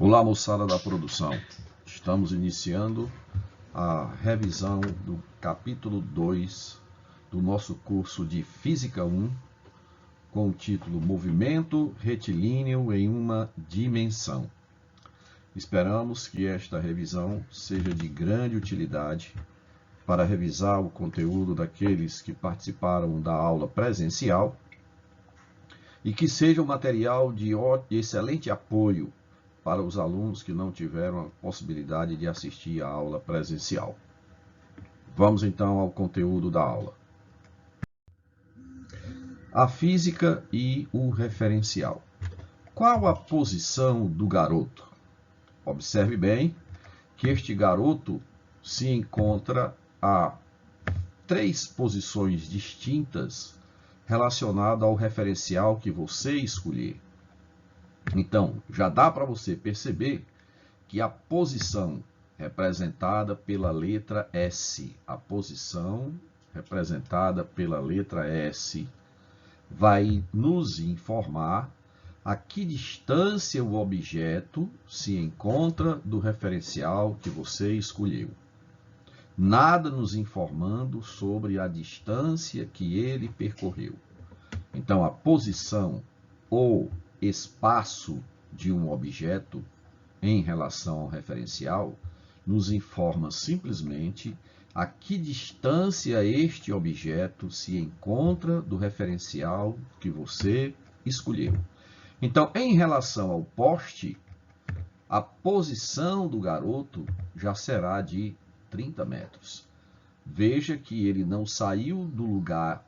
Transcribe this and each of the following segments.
Olá, moçada da produção. Estamos iniciando a revisão do capítulo 2 do nosso curso de Física 1, com o título Movimento Retilíneo em uma Dimensão. Esperamos que esta revisão seja de grande utilidade para revisar o conteúdo daqueles que participaram da aula presencial e que seja um material de excelente apoio para os alunos que não tiveram a possibilidade de assistir à aula presencial. Vamos então ao conteúdo da aula. A física e o referencial. Qual a posição do garoto? Observe bem que este garoto se encontra a 3 posições distintas relacionadas ao referencial que você escolher. Então, já dá para você perceber que a posição representada pela letra S, a posição representada pela letra S, vai nos informar a que distância o objeto se encontra do referencial que você escolheu. Nada nos informando sobre a distância que ele percorreu. Então, a posição ou espaço de um objeto em relação ao referencial nos informa simplesmente a que distância este objeto se encontra do referencial que você escolheu. Então, em relação ao poste, a posição do garoto já será de 30 metros. Veja que ele não saiu do lugar,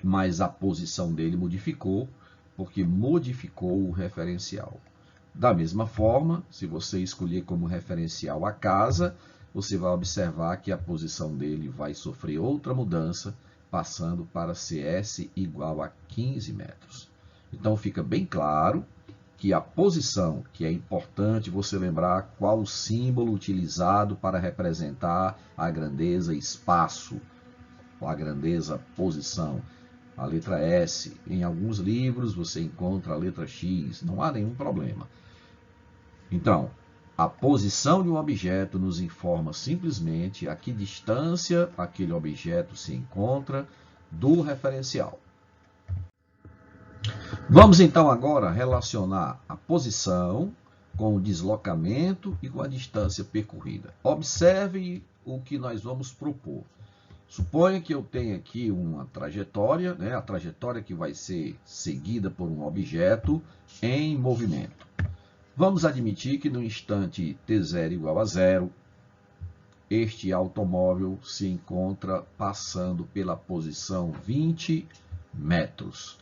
mas a posição dele modificou, porque modificou o referencial. Da mesma forma, se você escolher como referencial a casa, você vai observar que a posição dele vai sofrer outra mudança, passando para CS igual a 15 metros. Então fica bem claro que a posição, que é importante você lembrar qual o símbolo utilizado para representar a grandeza espaço, ou a grandeza posição. A letra S. Em alguns livros você encontra a letra X, não há nenhum problema. Então, a posição de um objeto nos informa simplesmente a que distância aquele objeto se encontra do referencial. Vamos então agora relacionar a posição com o deslocamento e com a distância percorrida. Observe o que nós vamos propor. Suponha que eu tenha aqui uma trajetória, a trajetória que vai ser seguida por um objeto em movimento. Vamos admitir que no instante t0 igual a 0, este automóvel se encontra passando pela posição 20 metros.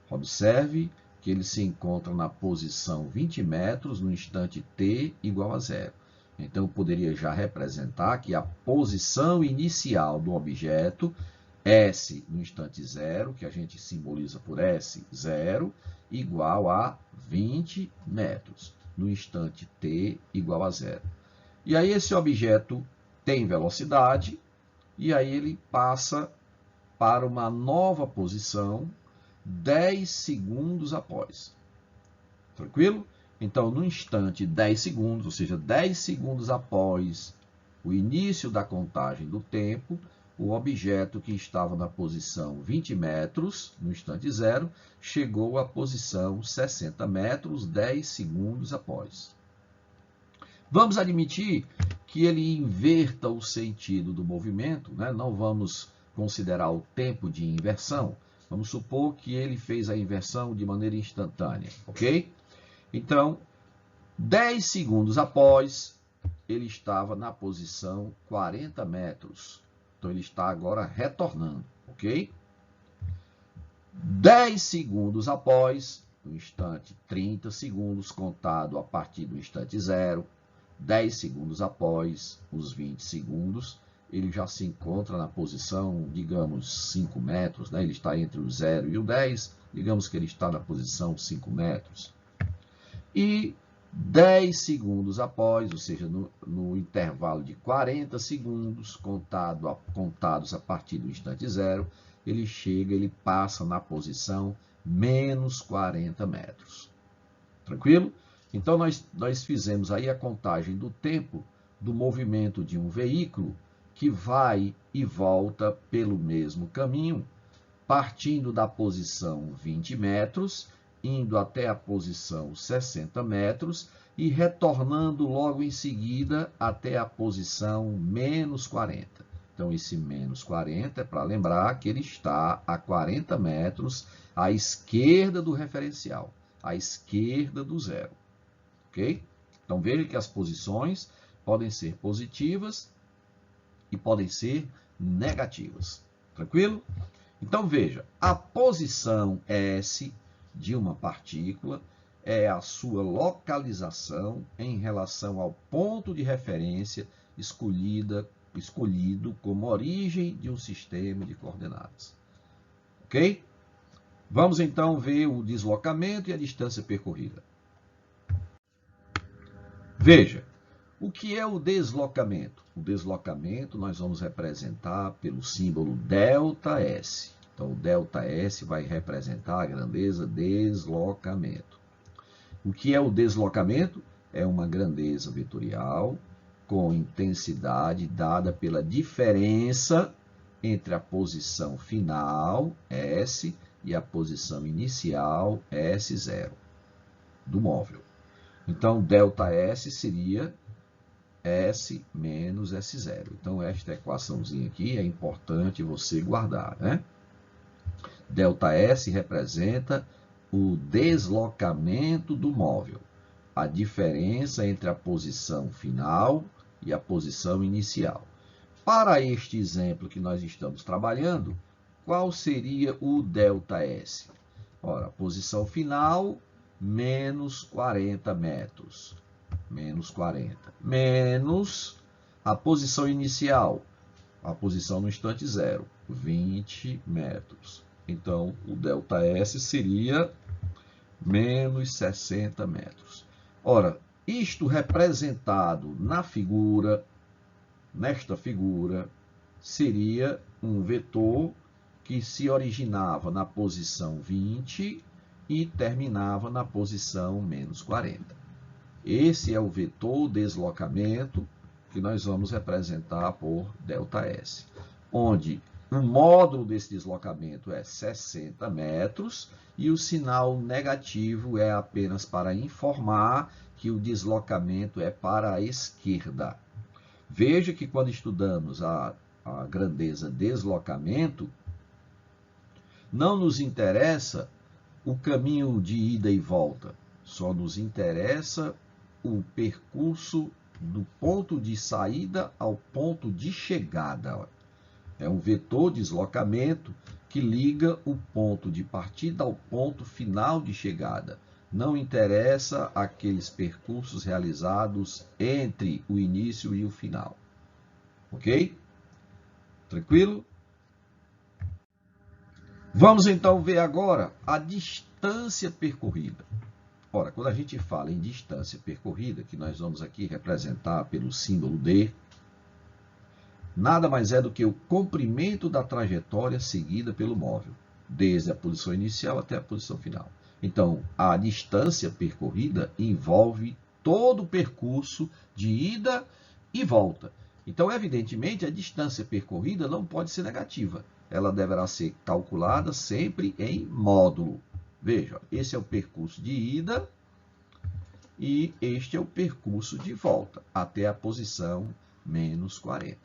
Observe que ele se encontra na posição 20 metros no instante t igual a 0. Então, eu poderia já representar que a posição inicial do objeto, S no instante 0, que a gente simboliza por S, 0, igual a 20 metros, no instante t igual a 0. E aí esse objeto tem velocidade, e aí ele passa para uma nova posição 10 segundos após. Tranquilo? Então, no instante 10 segundos, ou seja, 10 segundos após o início da contagem do tempo, o objeto que estava na posição 20 metros, no instante 0, chegou à posição 60 metros, 10 segundos após. Vamos admitir que ele inverta o sentido do movimento, não vamos considerar o tempo de inversão. Vamos supor que ele fez a inversão de maneira instantânea, ok? Então, 10 segundos após, ele estava na posição 40 metros. Então, ele está agora retornando, ok? 10 segundos após, no instante 30 segundos, contado a partir do instante 0, 10 segundos após os 20 segundos, ele já se encontra na posição, digamos, 5 metros, Ele está entre o 0 e o 10, digamos que ele está na posição 5 metros. E 10 segundos após, ou seja, no intervalo de 40 segundos, contados a partir do instante 0, ele passa na posição menos 40 metros. Tranquilo? Então, nós fizemos aí a contagem do tempo do movimento de um veículo que vai e volta pelo mesmo caminho, partindo da posição 20 metros, indo até a posição 60 metros e retornando logo em seguida até a posição menos 40. Então, esse menos 40 é para lembrar que ele está a 40 metros à esquerda do referencial, à esquerda do zero. Ok? Então, veja que as posições podem ser positivas e podem ser negativas. Tranquilo? Então, veja, a posição S de uma partícula é a sua localização em relação ao ponto de referência escolhido como origem de um sistema de coordenadas. Ok? Vamos então ver o deslocamento e a distância percorrida. Veja, o que é o deslocamento? O deslocamento nós vamos representar pelo símbolo ΔS. Então, o ΔS vai representar a grandeza deslocamento. O que é o deslocamento? É uma grandeza vetorial com intensidade dada pela diferença entre a posição final, S, e a posição inicial, S0, do móvel. Então, ΔS seria S menos S0. Então, esta equaçãozinha aqui é importante você guardar, né? ΔS representa o deslocamento do móvel, a diferença entre a posição final e a posição inicial. Para este exemplo que nós estamos trabalhando, qual seria o ΔS? Ora, a posição final, menos 40 metros. Menos 40. Menos a posição inicial, a posição no instante zero, 20 metros. Então, o ΔS seria menos 60 metros. Ora, isto representado na figura, nesta figura, seria um vetor que se originava na posição 20 e terminava na posição menos 40. Esse é o vetor deslocamento que nós vamos representar por ΔS, onde o módulo desse deslocamento é 60 metros e o sinal negativo é apenas para informar que o deslocamento é para a esquerda. Veja que quando estudamos a grandeza deslocamento, não nos interessa o caminho de ida e volta, só nos interessa o percurso do ponto de saída ao ponto de chegada. É um vetor deslocamento que liga o ponto de partida ao ponto final de chegada. Não interessa aqueles percursos realizados entre o início e o final. Ok? Tranquilo? Vamos então ver agora a distância percorrida. Ora, quando a gente fala em distância percorrida, que nós vamos aqui representar pelo símbolo D, nada mais é do que o comprimento da trajetória seguida pelo móvel, desde a posição inicial até a posição final. Então, a distância percorrida envolve todo o percurso de ida e volta. Então, evidentemente, a distância percorrida não pode ser negativa. Ela deverá ser calculada sempre em módulo. Veja, esse é o percurso de ida e este é o percurso de volta, até a posição menos 40.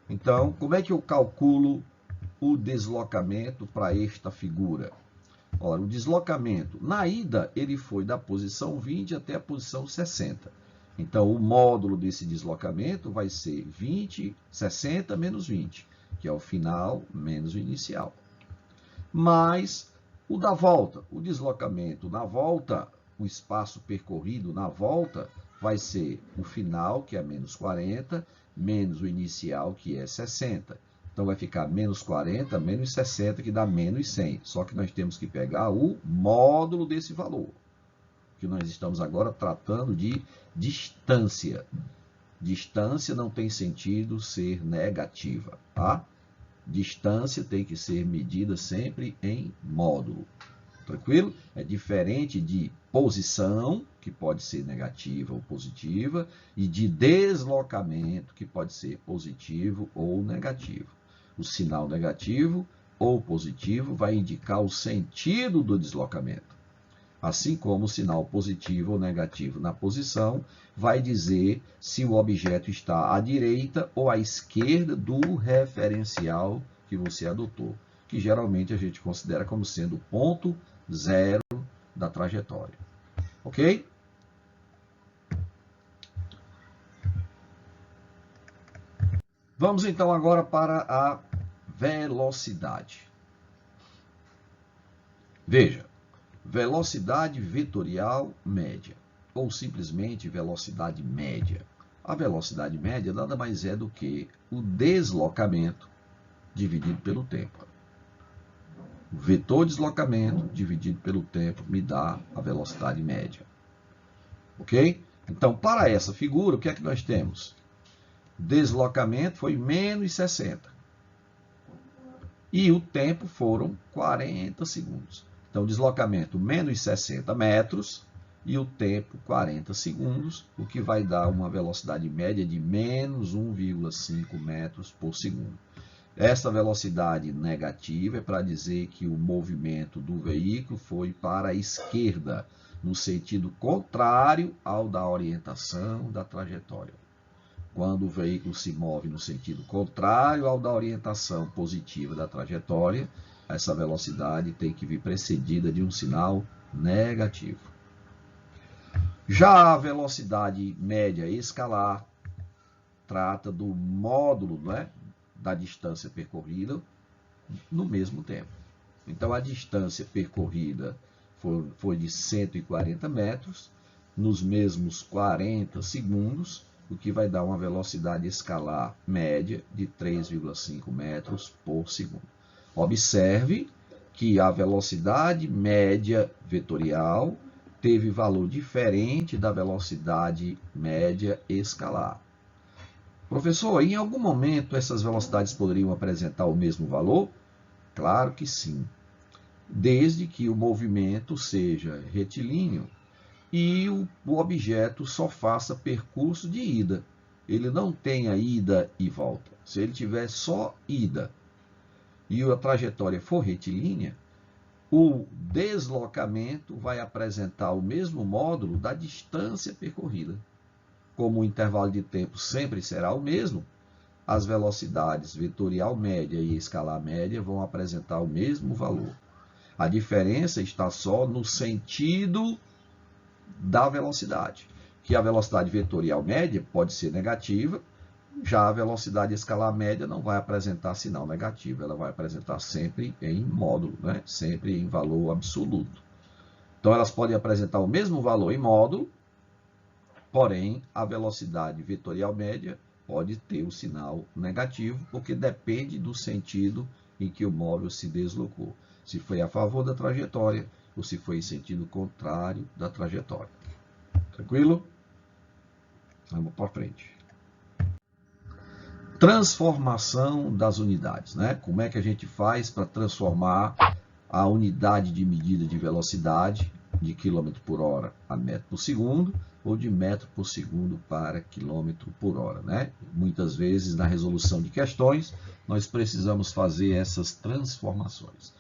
Então, como é que eu calculo o deslocamento para esta figura? Ora, o deslocamento, na ida, ele foi da posição 20 até a posição 60. Então, o módulo desse deslocamento vai ser 20, 60 menos 20, que é o final menos o inicial. Mais o da volta, o deslocamento na volta, o espaço percorrido na volta vai ser o final, que é menos 40, menos o inicial, que é 60. Então, vai ficar menos 40, menos 60, que dá menos 100. Só que nós temos que pegar o módulo desse valor, que nós estamos agora tratando de distância. Distância não tem sentido ser negativa, tá? Distância tem que ser medida sempre em módulo. Tranquilo? É diferente de posição, que pode ser negativa ou positiva, e de deslocamento, que pode ser positivo ou negativo. O sinal negativo ou positivo vai indicar o sentido do deslocamento. Assim como o sinal positivo ou negativo na posição vai dizer se o objeto está à direita ou à esquerda do referencial que você adotou, que geralmente a gente considera como sendo o ponto zero da trajetória. Ok? Vamos então agora para a velocidade. Veja, velocidade vetorial média, ou simplesmente velocidade média. A velocidade média nada mais é do que o deslocamento dividido pelo tempo. O vetor deslocamento dividido pelo tempo me dá a velocidade média. Ok? Então, para essa figura, o que é que nós temos? Deslocamento foi menos 60. E o tempo foram 40 segundos. Então, deslocamento menos 60 metros e o tempo 40 segundos, o que vai dar uma velocidade média de menos 1,5 metros por segundo. Esta velocidade negativa é para dizer que o movimento do veículo foi para a esquerda, no sentido contrário ao da orientação da trajetória. Quando o veículo se move no sentido contrário ao da orientação positiva da trajetória, essa velocidade tem que vir precedida de um sinal negativo. Já a velocidade média escalar trata do módulo, né, da distância percorrida no mesmo tempo. Então, a distância percorrida foi de 140 metros, nos mesmos 40 segundos, o que vai dar uma velocidade escalar média de 3,5 metros por segundo. Observe que a velocidade média vetorial teve valor diferente da velocidade média escalar. Professor, em algum momento essas velocidades poderiam apresentar o mesmo valor? Claro que sim, desde que o movimento seja retilíneo e o objeto só faça percurso de ida. Ele não tenha ida e volta. Se ele tiver só ida e a trajetória for retilínea, o deslocamento vai apresentar o mesmo módulo da distância percorrida. Como o intervalo de tempo sempre será o mesmo, as velocidades vetorial média e escalar média vão apresentar o mesmo valor. A diferença está só no sentido da velocidade, que a velocidade vetorial média pode ser negativa, já a velocidade escalar média não vai apresentar sinal negativo, ela vai apresentar sempre em módulo, né? Sempre em valor absoluto. Então, elas podem apresentar o mesmo valor em módulo, porém, a velocidade vetorial média pode ter o sinal negativo, porque depende do sentido em que o móvel se deslocou. Se foi a favor da trajetória ou se foi em sentido contrário da trajetória. Tranquilo? Vamos para frente. Transformação das unidades, né? Como é que a gente faz para transformar a unidade de medida de velocidade de km por hora a metro por segundo ou de metro por segundo para quilômetro por hora, né? Muitas vezes, na resolução de questões, nós precisamos fazer essas transformações.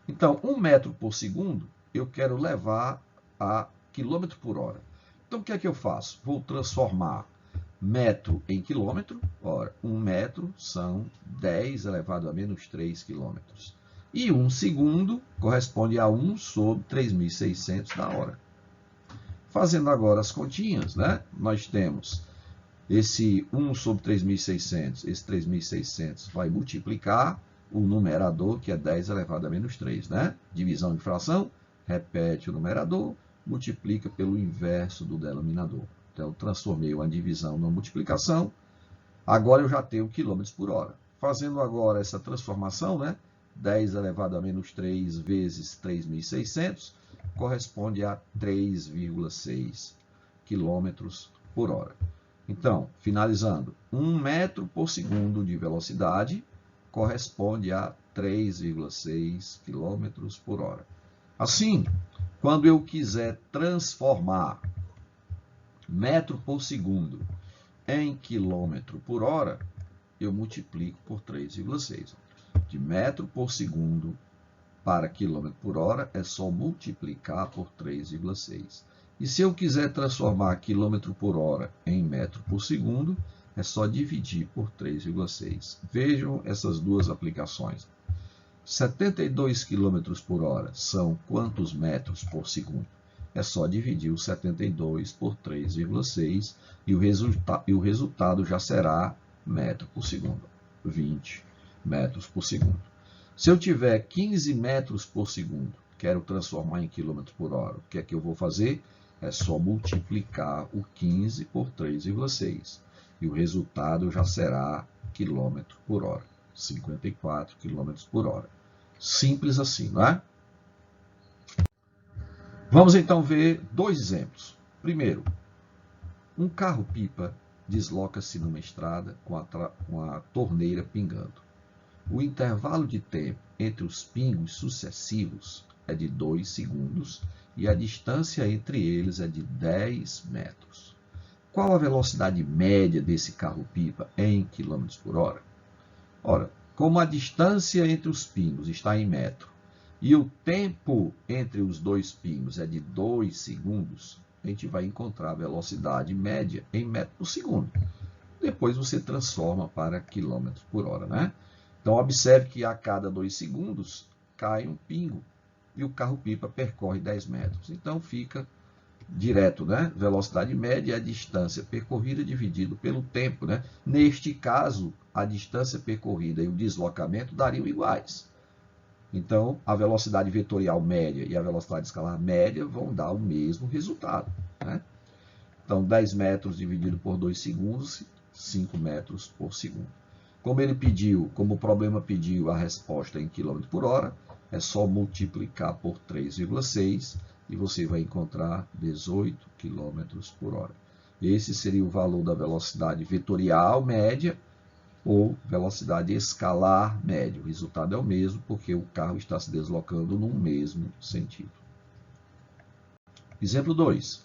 Então, 1 metro por segundo, eu quero levar a quilômetro por hora. Então, o que é que eu faço? Vou transformar metro em quilômetro. Ora, 1 metro são 10 elevado a menos 3 quilômetros. E 1 segundo corresponde a 1 sobre 3.600 da hora. Fazendo agora as continhas, né? Nós temos esse 1 sobre 3.600, esse 3.600 vai multiplicar o numerador, que é 10 elevado a menos 3, né? Divisão de fração, repete o numerador, multiplica pelo inverso do denominador. Então, eu transformei uma divisão numa multiplicação, agora eu já tenho quilômetros por hora. Fazendo agora essa transformação, né? 10 elevado a menos 3 vezes 3.600 corresponde a 3,6 quilômetros por hora. Então, finalizando, 1 metro por segundo de velocidade corresponde a 3,6 quilômetros por hora. Assim, quando eu quiser transformar metro por segundo em quilômetro por hora, eu multiplico por 3,6. De metro por segundo para quilômetro por hora é só multiplicar por 3,6. E se eu quiser transformar quilômetro por hora em metro por segundo, é só dividir por 3,6. Vejam essas duas aplicações. 72 km por hora são quantos metros por segundo? É só dividir o 72 por 3,6 e o resultado já será metro por segundo, 20 metros por segundo. Se eu tiver 15 metros por segundo, quero transformar em quilômetro por hora, o que é que eu vou fazer? É só multiplicar o 15 por 3,6 e o resultado já será quilômetro por hora, 54 km por hora. Simples assim, não é? Vamos então ver dois exemplos. Primeiro, um carro-pipa desloca-se numa estrada com a torneira pingando. O intervalo de tempo entre os pingos sucessivos é de 2 segundos e a distância entre eles é de 10 metros. Qual a velocidade média desse carro-pipa em km por hora? Ora, como a distância entre os pingos está em metro e o tempo entre os dois pingos é de 2 segundos, a gente vai encontrar a velocidade média em metro por segundo. Depois você transforma para quilômetro por hora, né? Então, observe que a cada 2 segundos cai um pingo e o carro-pipa percorre 10 metros. Então, fica direto, né? Velocidade média é a distância percorrida dividido pelo tempo, né? Neste caso, a distância percorrida e o deslocamento dariam iguais. Então, a velocidade vetorial média e a velocidade escalar média vão dar o mesmo resultado, né? Então, 10 metros dividido por 2 segundos, 5 metros por segundo. Como ele pediu, como o problema pediu a resposta em quilômetro por hora, é só multiplicar por 3,6 e você vai encontrar 18 km por hora. Esse seria o valor da velocidade vetorial média ou velocidade escalar média. O resultado é o mesmo porque o carro está se deslocando no mesmo sentido. Exemplo 2.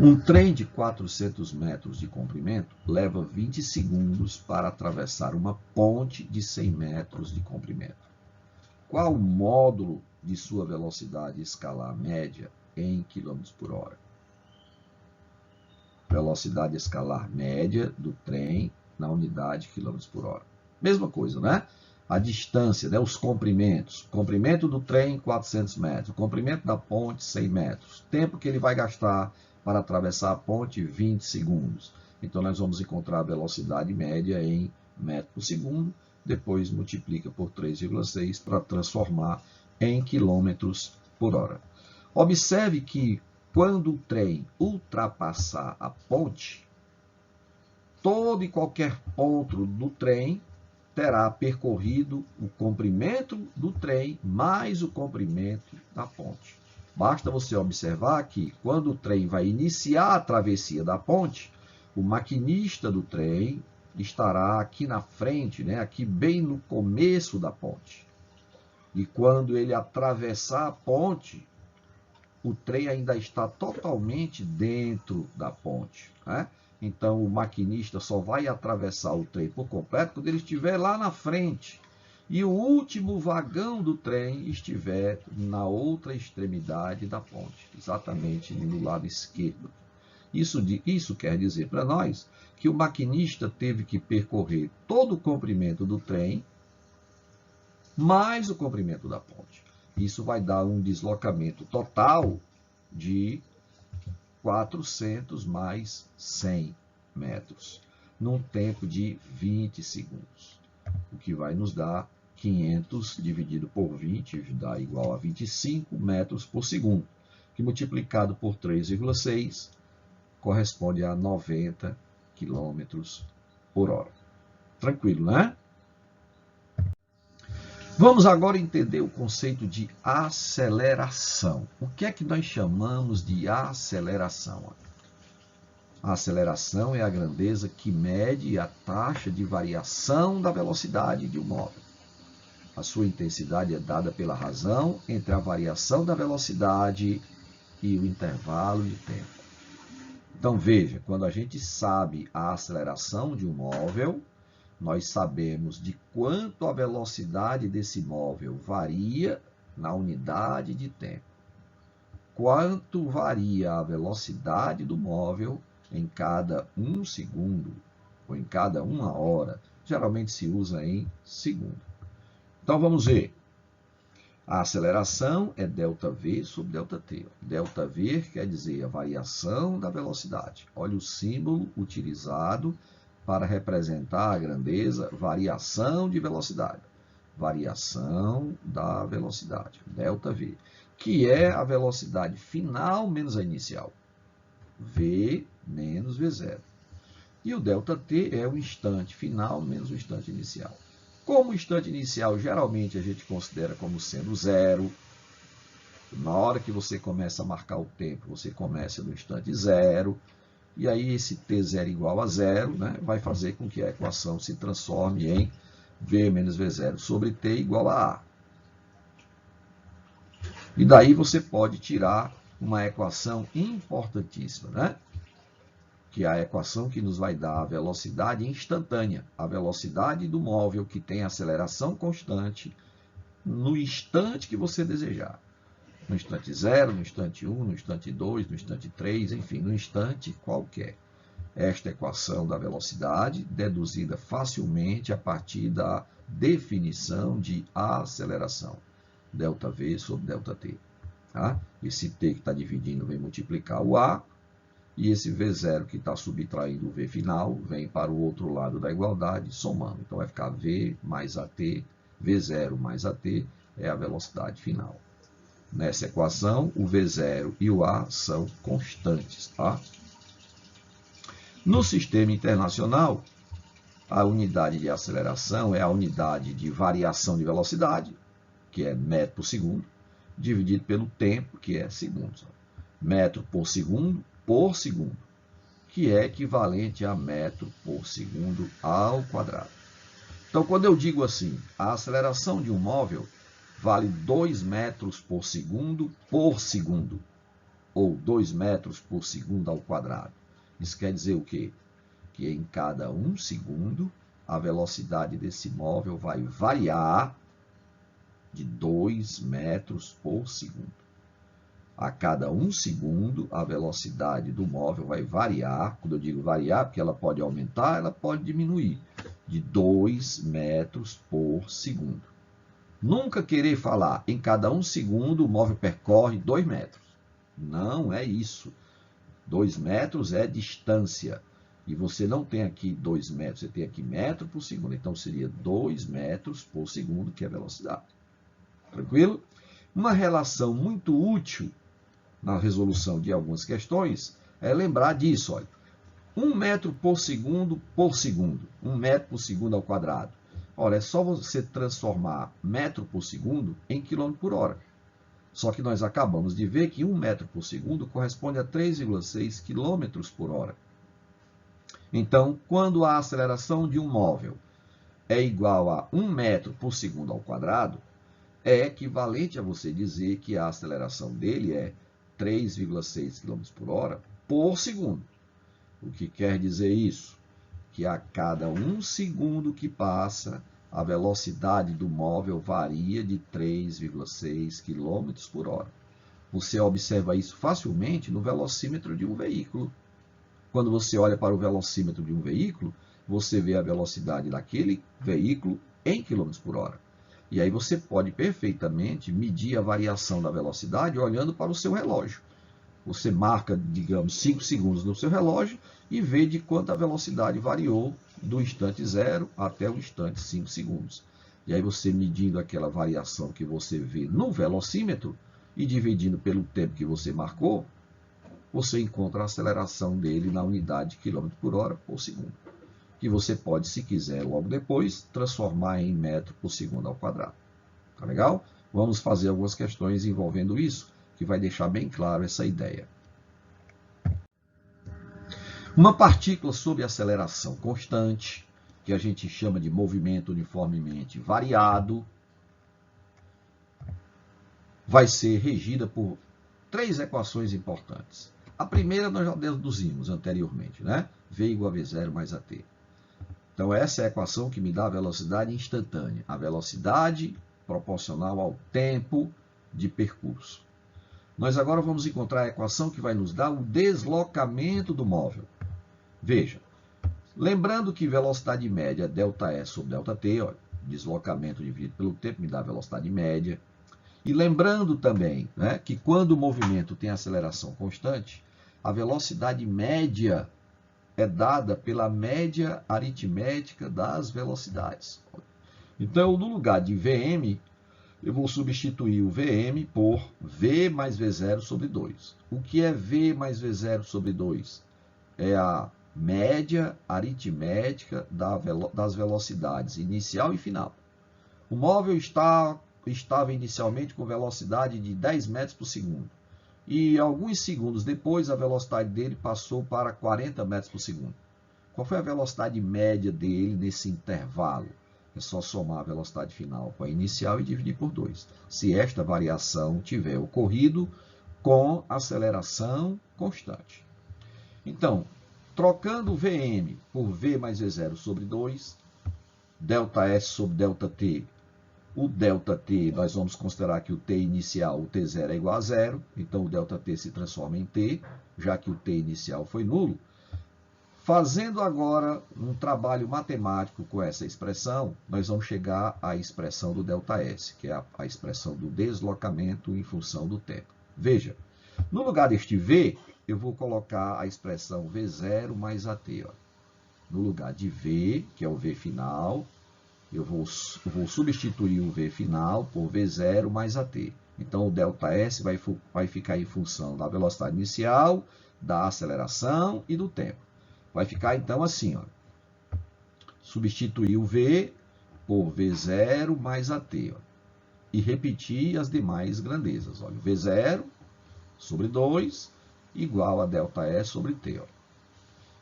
Um trem de 400 metros de comprimento leva 20 segundos para atravessar uma ponte de 100 metros de comprimento. Qual o módulo de sua velocidade escalar média em km por hora? Velocidade escalar média do trem na unidade km por hora. Mesma coisa, né? A distância, né? Os comprimentos. Comprimento do trem, 400 metros. Comprimento da ponte, 100 metros. Tempo que ele vai gastar para atravessar a ponte, 20 segundos. Então, nós vamos encontrar a velocidade média em metro por segundo. Depois, multiplica por 3,6 para transformar em quilômetros por hora. Observe que, quando o trem ultrapassar a ponte, todo e qualquer ponto do trem terá percorrido o comprimento do trem mais o comprimento da ponte. Basta você observar que, quando o trem vai iniciar a travessia da ponte, o maquinista do trem estará aqui na frente, né, aqui bem no começo da ponte. E quando ele atravessar a ponte, o trem ainda está totalmente dentro da ponte, né? Então, o maquinista só vai atravessar o trem por completo quando ele estiver lá na frente e o último vagão do trem estiver na outra extremidade da ponte, exatamente no lado esquerdo. Isso quer dizer para nós que o maquinista teve que percorrer todo o comprimento do trem mais o comprimento da ponte. Isso vai dar um deslocamento total de 400 mais 100 metros, num tempo de 20 segundos, o que vai nos dar 500 dividido por 20, dá igual a 25 metros por segundo, que multiplicado por 3,6 corresponde a 90 km por hora. Tranquilo, né? Vamos agora entender o conceito de aceleração. O que é que nós chamamos de aceleração? A aceleração é a grandeza que mede a taxa de variação da velocidade de um móvel. A sua intensidade é dada pela razão entre a variação da velocidade e o intervalo de tempo. Então, veja, quando a gente sabe a aceleração de um móvel, nós sabemos de quanto a velocidade desse móvel varia na unidade de tempo. Quanto varia a velocidade do móvel em cada 1 segundo, ou em cada 1 hora. Geralmente se usa em segundo. Então, vamos ver. A aceleração é ΔV sobre ΔT. ΔV quer dizer a variação da velocidade. Olha o símbolo utilizado para representar a grandeza, variação de velocidade. Variação da velocidade, ΔV, que é a velocidade final menos a inicial. V menos V0. E o ΔT é o instante final menos o instante inicial. Como o instante inicial, geralmente a gente considera como sendo zero. Na hora que você começa a marcar o tempo, você começa no instante zero. E aí esse t0 igual a zero, né, vai fazer com que a equação se transforme em v menos v0 sobre t igual a a. E daí você pode tirar uma equação importantíssima, né? Que é a equação que nos vai dar a velocidade instantânea, a velocidade do móvel que tem aceleração constante no instante que você desejar. No instante 0, no instante 1, no instante 2, no instante 3, enfim, no instante qualquer. Esta equação da velocidade, deduzida facilmente a partir da definição de aceleração. ΔV sobre ΔT. Tá? Esse t que está dividindo vem multiplicar o a, e esse V0 que está subtraindo o V final vem para o outro lado da igualdade, somando. Então, vai ficar V mais AT, V0 mais AT é a velocidade final. Nessa equação, o V0 e o A são constantes. Tá? No sistema internacional, a unidade de aceleração é a unidade de variação de velocidade, que é metro por segundo, dividido pelo tempo, que é segundos. Metro por segundo, que é equivalente a metro por segundo ao quadrado. Então, quando eu digo assim, a aceleração de um móvel vale 2 metros por segundo, ou 2 metros por segundo ao quadrado. Isso quer dizer o quê? Que em cada 1 segundo, a velocidade desse móvel vai variar de 2 metros por segundo. A cada 1 segundo, a velocidade do móvel vai variar. Quando eu digo variar, porque ela pode aumentar, ela pode diminuir. De 2 metros por segundo. Nunca querer falar, em cada 1 segundo, o móvel percorre 2 metros. Não é isso. 2 metros é distância. E você não tem aqui 2 metros, você tem aqui metro por segundo. Então, seria 2 metros por segundo, que é a velocidade. Tranquilo? Uma relação muito útil na resolução de algumas questões, é lembrar disso. Olha, 1 metro por segundo, 1 metro por segundo ao quadrado. Ora, é só você transformar metro por segundo em quilômetro por hora. Só que nós acabamos de ver que 1 metro por segundo corresponde a 3,6 quilômetros por hora. Então, quando a aceleração de um móvel é igual a 1 metro por segundo ao quadrado, é equivalente a você dizer que a aceleração dele é 3,6 km por hora por segundo. O que quer dizer isso? Que a cada 1 segundo que passa, a velocidade do móvel varia de 3,6 km por hora. Você observa isso facilmente no velocímetro de um veículo. Quando você olha para o velocímetro de um veículo, você vê a velocidade daquele veículo em km por hora. E aí você pode perfeitamente medir a variação da velocidade olhando para o seu relógio. Você marca, digamos, 5 segundos no seu relógio e vê de quanto a velocidade variou do instante 0 até o instante 5 segundos. E aí você medindo aquela variação que você vê no velocímetro e dividindo pelo tempo que você marcou, você encontra a aceleração dele na unidade de quilômetro por hora por segundo. Que você pode, se quiser, logo depois, transformar em metro por segundo ao quadrado. Tá legal? Vamos fazer algumas questões envolvendo isso, que vai deixar bem claro essa ideia. Uma partícula sob aceleração constante, que a gente chama de movimento uniformemente variado, vai ser regida por 3 equações importantes. A primeira nós já deduzimos anteriormente, né? V igual a V0 mais AT. Então, essa é a equação que me dá a velocidade instantânea. A velocidade proporcional ao tempo de percurso. Nós agora vamos encontrar a equação que vai nos dar o deslocamento do móvel. Veja, lembrando que velocidade média é ΔS sobre ΔT, ó, deslocamento dividido pelo tempo me dá a velocidade média. E lembrando também, né, que quando o movimento tem aceleração constante, a velocidade média é dada pela média aritmética das velocidades. Então, no lugar de Vm, eu vou substituir o Vm por V mais V0 sobre 2. O que é V mais V0 sobre 2? É a média aritmética das velocidades inicial e final. O móvel estava inicialmente com velocidade de 10 metros por segundo. E alguns segundos depois, a velocidade dele passou para 40 metros por segundo. Qual foi a velocidade média dele nesse intervalo? É só somar a velocidade final com a inicial e dividir por 2. Se esta variação tiver ocorrido com aceleração constante. Então, trocando Vm por V mais V0 sobre 2, ΔS sobre ΔT, o ΔT, nós vamos considerar que o T inicial, o T0 é igual a 0, então o ΔT se transforma em T, já que o T inicial foi nulo. Fazendo agora um trabalho matemático com essa expressão, nós vamos chegar à expressão do ΔS, que é a expressão do deslocamento em função do tempo. Veja, no lugar deste V, eu vou colocar a expressão V0 mais AT. Ó. No lugar de V, que é o V final, eu vou substituir o V final por V0 mais AT. Então, o ΔS vai ficar em função da velocidade inicial, da aceleração e do tempo. Vai ficar, então, assim. Ó. Substituir o V por V0 mais AT. Ó. E repetir as demais grandezas. Olha, V0 sobre 2 igual a ΔS sobre T. Ó.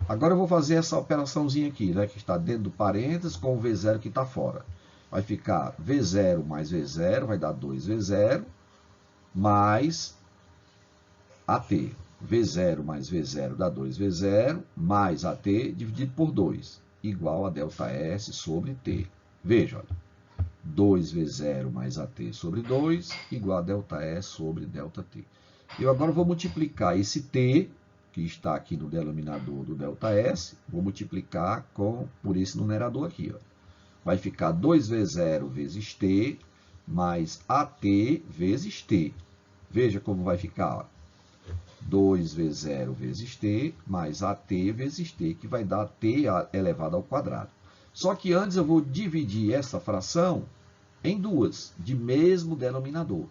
Agora eu vou fazer essa operaçãozinha aqui, né, que está dentro do parênteses com o V0 que está fora. Vai ficar V0 mais V0, vai dar 2V0, mais AT. V0 mais V0 dá 2V0, mais AT dividido por 2, igual a ΔS sobre T. Veja, olha, 2V0 mais AT sobre 2, igual a ΔS sobre ΔT. Eu agora vou multiplicar esse T, que está aqui no denominador do ΔS, vou multiplicar por esse numerador aqui. Ó. Vai ficar 2V0 vezes T, mais AT vezes T. Veja como vai ficar. Ó. 2V0 vezes T, mais AT vezes T, que vai dar T elevado ao quadrado. Só que antes eu vou dividir essa fração em duas, de mesmo denominador.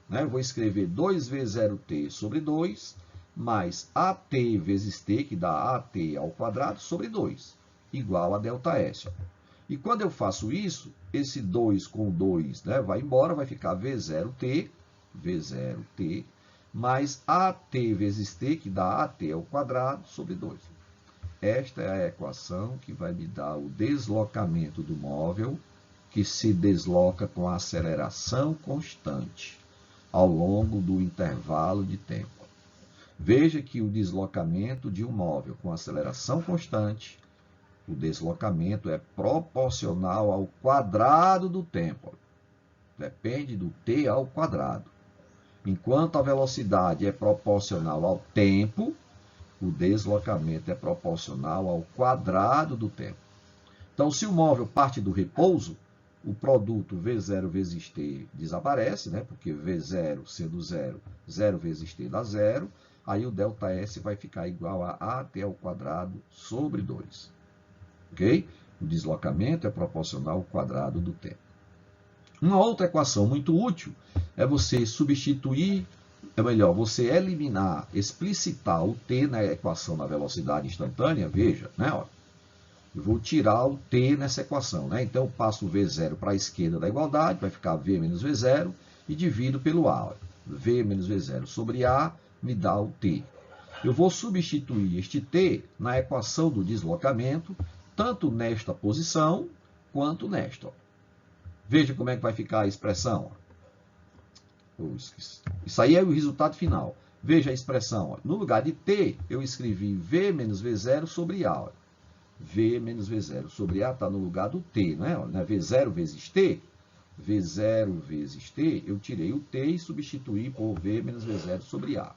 Né? Eu vou escrever 2V0T sobre 2, mais AT vezes T, que dá AT ao quadrado, sobre 2, igual a ΔS. Ó. E quando eu faço isso, esse 2 com 2 né, vai embora, vai ficar V0T, mais AT vezes T, que dá AT ao quadrado, sobre 2. Esta é a equação que vai me dar o deslocamento do móvel, que se desloca com aceleração constante ao longo do intervalo de tempo. Veja que o deslocamento de um móvel com aceleração constante, o deslocamento é proporcional ao quadrado do tempo. Depende do t ao quadrado. Enquanto a velocidade é proporcional ao tempo, o deslocamento é proporcional ao quadrado do tempo. Então, se o móvel parte do repouso, o produto V0 vezes t desaparece, né? Porque V0 sendo 0, 0 vezes t dá 0. Aí o ΔS vai ficar igual a AT ao quadrado sobre 2. Ok? O deslocamento é proporcional ao quadrado do tempo. Uma outra equação muito útil é você substituir, você eliminar, explicitar o t na equação da velocidade instantânea. Veja, né? Ó, eu vou tirar o t nessa equação. Né? Então, eu passo o V0 para a esquerda da igualdade, vai ficar V menos V0, e divido pelo A. Ó. V menos V0 sobre A me dá o t. Eu vou substituir este t na equação do deslocamento, tanto nesta posição quanto nesta. Ó. Veja como é que vai ficar a expressão. Ó. Isso aí é o resultado final. Veja a expressão. Ó. No lugar de t, eu escrevi v menos v0 sobre a. Ó. V menos V0 sobre A está no lugar do T, não é? Não é V0 vezes T? V0 vezes T, eu tirei o T e substituí por V menos V0 sobre A.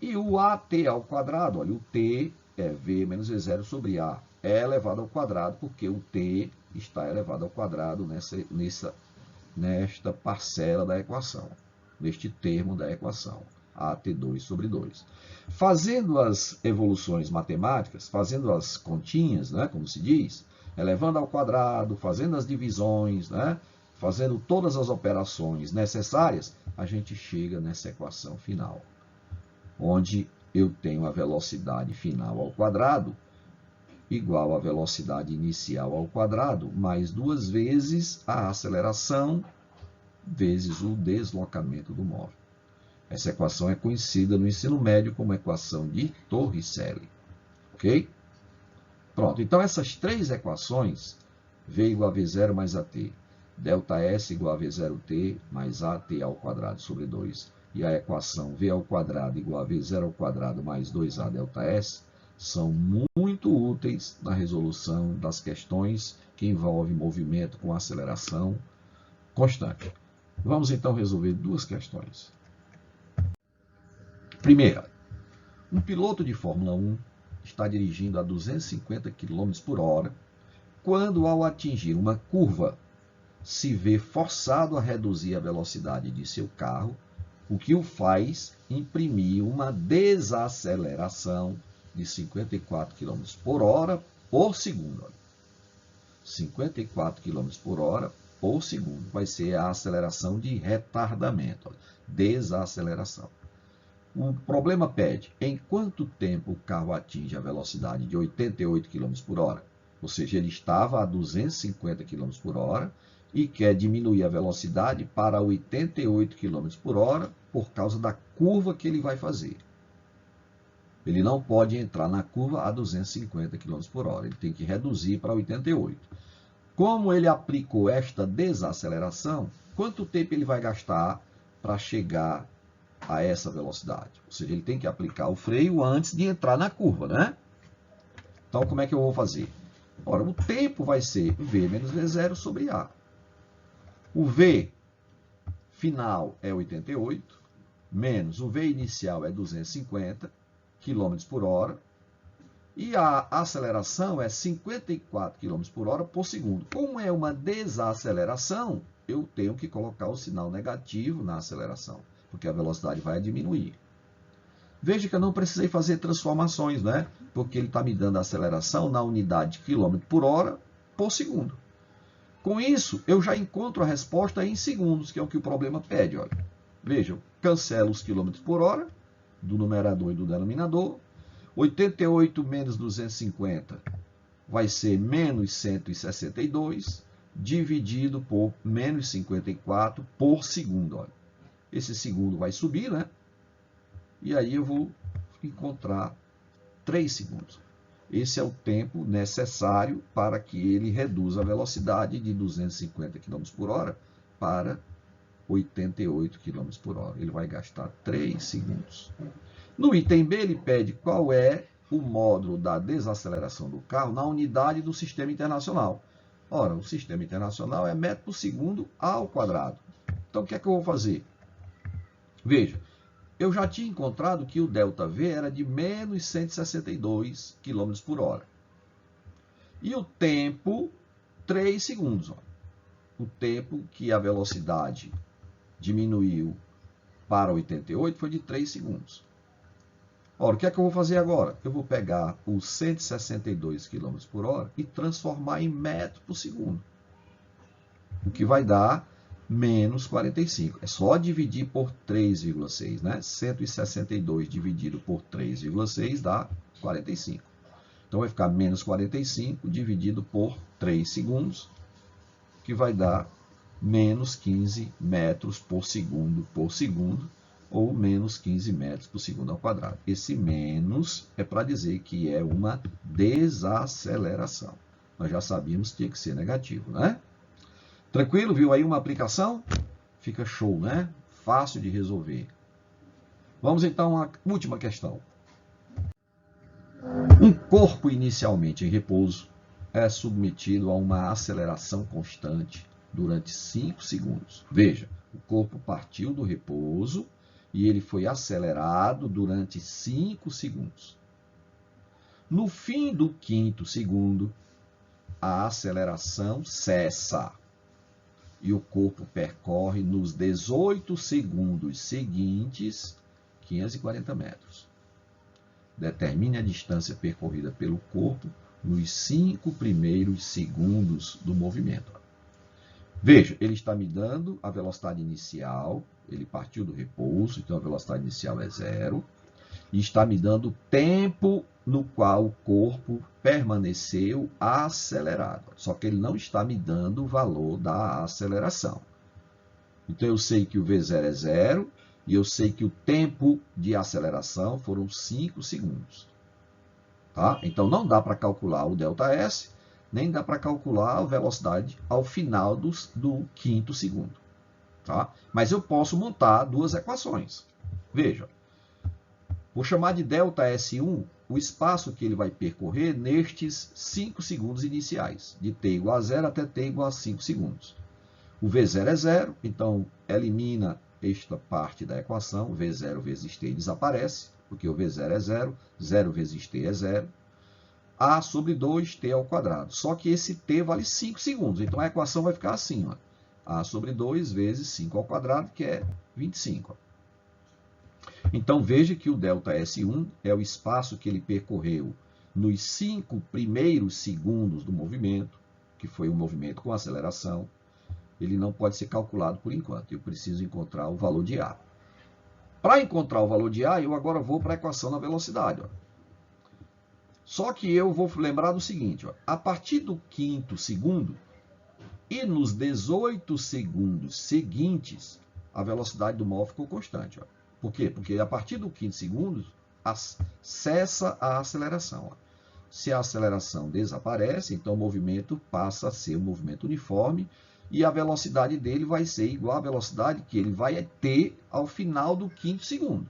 E o AT ao quadrado, olha, o T é V menos V0 sobre A. É elevado ao quadrado porque o T está elevado ao quadrado nesta parcela da equação, neste termo da equação. AT2 sobre 2. Fazendo as evoluções matemáticas, fazendo as continhas, né, como se diz, elevando ao quadrado, fazendo as divisões, né, fazendo todas as operações necessárias, a gente chega nessa equação final, onde eu tenho a velocidade final ao quadrado igual à velocidade inicial ao quadrado, mais 2 vezes a aceleração vezes o deslocamento do móvel. Essa equação é conhecida no ensino médio como equação de Torricelli. Ok? Pronto, então essas três equações, V igual a V0 mais AT, ΔS igual a V0T mais AT ao quadrado sobre 2, e a equação V ao quadrado igual a V0 ao quadrado mais 2A ΔS, são muito úteis na resolução das questões que envolvem movimento com aceleração constante. Vamos então resolver duas questões. Primeira, um piloto de Fórmula 1 está dirigindo a 250 km por hora quando, ao atingir uma curva, se vê forçado a reduzir a velocidade de seu carro, o que o faz imprimir uma desaceleração de 54 km por hora por segundo. 54 km por hora por segundo vai ser a aceleração de retardamento, desaceleração. O problema pede em quanto tempo o carro atinge a velocidade de 88 km por hora, ou seja, ele estava a 250 km por hora e quer diminuir a velocidade para 88 km por hora por causa da curva que ele vai fazer. Ele não pode entrar na curva a 250 km por hora, ele tem que reduzir para 88. Como ele aplicou esta desaceleração, quanto tempo ele vai gastar para chegar a essa velocidade? Ou seja, ele tem que aplicar o freio antes de entrar na curva, né? Então, como é que eu vou fazer? Ora, o tempo vai ser V menos V0 sobre A. O V final é 88, menos o V inicial é 250 km por hora, e a aceleração é 54 km por hora por segundo. Como é uma desaceleração, eu tenho que colocar o sinal negativo na aceleração, porque a velocidade vai diminuir. Veja que eu não precisei fazer transformações, né? Porque ele está me dando a aceleração na unidade de quilômetro por hora por segundo. Com isso, eu já encontro a resposta em segundos, que é o que o problema pede. Olha. Veja, eu cancelo os quilômetros por hora, do numerador e do denominador. 88 menos 250 vai ser menos 162, dividido por menos 54 por segundo. Olha. Esse segundo vai subir, né? E aí eu vou encontrar 3 segundos. Esse é o tempo necessário para que ele reduza a velocidade de 250 km por hora para 88 km por hora. Ele vai gastar 3 segundos. No item B, ele pede qual é o módulo da desaceleração do carro na unidade do sistema internacional. Ora, o sistema internacional é metro por segundo ao quadrado. Então, o que é que eu vou fazer? Veja, eu já tinha encontrado que o ΔV era de menos 162 km por hora. E o tempo, 3 segundos. Ó. O tempo que a velocidade diminuiu para 88 foi de 3 segundos. Ora, o que é que eu vou fazer agora? Eu vou pegar os 162 km por hora e transformar em metro por segundo. O que vai dar menos 45. É só dividir por 3,6, né? 162 dividido por 3,6 dá 45. Então, vai ficar menos 45 dividido por 3 segundos, que vai dar menos 15 metros por segundo, ou menos 15 metros por segundo ao quadrado. Esse menos é para dizer que é uma desaceleração. Nós já sabíamos que tinha que ser negativo, né? Tranquilo? Viu aí uma aplicação? Fica show, né? fácil de resolver. Vamos então à última questão. Um corpo inicialmente em repouso é submetido a uma aceleração constante durante 5 segundos. Veja, o corpo partiu do repouso e ele foi acelerado durante 5 segundos. No fim do 5º segundo, a aceleração cessa e o corpo percorre nos 18 segundos seguintes 540 metros. Determine a distância percorrida pelo corpo nos 5 primeiros segundos do movimento. Veja, ele está me dando a velocidade inicial, ele partiu do repouso, então a velocidade inicial é 0, e está me dando o tempo no qual o corpo permaneceu acelerado. Só que ele não está me dando o valor da aceleração. Então eu sei que o V0 é 0, e eu sei que o tempo de aceleração foram 5 segundos. Tá? Então não dá para calcular o ΔS, nem dá para calcular a velocidade ao final do 5º segundo. Tá? Mas eu posso montar duas equações. Veja, vou chamar de ΔS1 o espaço que ele vai percorrer nestes 5 segundos iniciais, de t igual a 0 até t igual a 5 segundos. O V0 é 0, então elimina esta parte da equação, V0 vezes t desaparece, porque o V0 é 0, 0 vezes t é 0, a sobre 2t ao quadrado. Só que esse t vale 5 segundos, então a equação vai ficar assim, ó, a sobre 2 vezes 5 ao quadrado, que é 25. Então veja que o ΔS1 é o espaço que ele percorreu nos 5 primeiros segundos do movimento, que foi um movimento com aceleração. Ele não pode ser calculado por enquanto. Eu preciso encontrar o valor de A. Para encontrar o valor de A, eu agora vou para a equação da velocidade. Ó. Só que eu vou lembrar do seguinte. Ó, a partir do 5º segundo e nos 18 segundos seguintes, a velocidade do móvel ficou constante. Ó. Por quê? Porque a partir do 5º segundo, cessa a aceleração. Ó. Se a aceleração desaparece, então o movimento passa a ser um movimento uniforme, e a velocidade dele vai ser igual à velocidade que ele vai ter ao final do 5º segundo.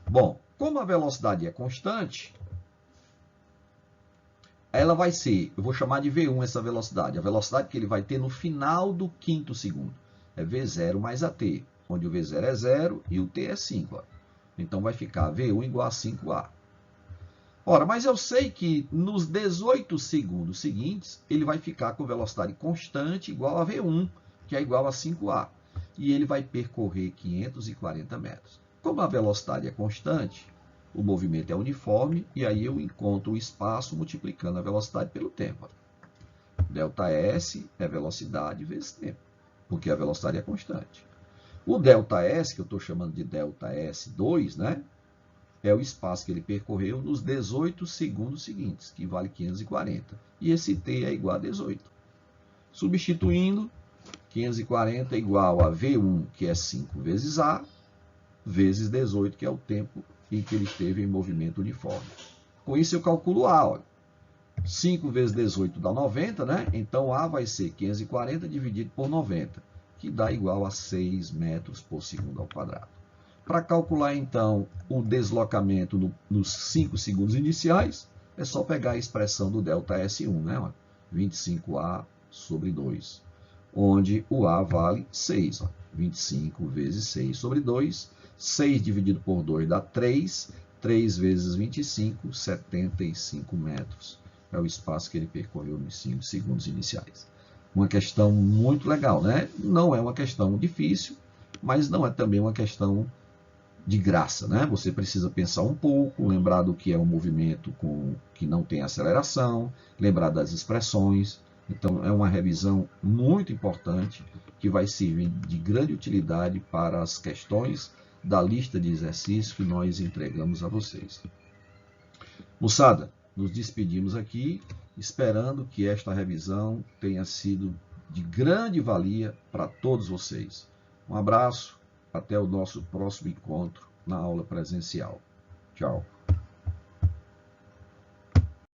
Bom, como a velocidade é constante, ela vai ser, eu vou chamar de V1 essa velocidade, a velocidade que ele vai ter no final do 5º segundo. É V0 mais AT, onde o V0 é 0 e o T é 5. Ó. Então vai ficar V1 igual a 5A. Ora, mas eu sei que nos 18 segundos seguintes, ele vai ficar com velocidade constante igual a V1, que é igual a 5A. E ele vai percorrer 540 metros. Como a velocidade é constante, o movimento é uniforme, e aí eu encontro o espaço multiplicando a velocidade pelo tempo. ΔS é velocidade vezes tempo, porque a velocidade é constante. O ΔS, que eu estou chamando de ΔS2, né? É o espaço que ele percorreu nos 18 segundos seguintes, que vale 540. E esse t é igual a 18. Substituindo, 540 é igual a V1, que é 5 vezes A, vezes 18, que é o tempo em que ele esteve em movimento uniforme. Com isso eu calculo A. Olha. 5 vezes 18 dá 90, né? Então A vai ser 540 dividido por 90, que dá igual a 6 metros por segundo ao quadrado. Para calcular, então, o deslocamento nos 5 segundos iniciais, é só pegar a expressão do ΔS1, né? 25A sobre 2, onde o A vale 6. 25 vezes 6 sobre 2, 6 dividido por 2 dá 3, 3 vezes 25, 75 metros. É o espaço que ele percorreu nos 5 segundos iniciais. Uma questão muito legal, né? Não é uma questão difícil, mas não é também uma questão de graça, né? Você precisa pensar um pouco, lembrar do que é um movimento que não tem aceleração, lembrar das expressões. Então, é uma revisão muito importante que vai servir de grande utilidade para as questões da lista de exercícios que nós entregamos a vocês. Moçada, nos despedimos aqui, esperando que esta revisão tenha sido de grande valia para todos vocês. Um abraço. Até o nosso próximo encontro na aula presencial. Tchau.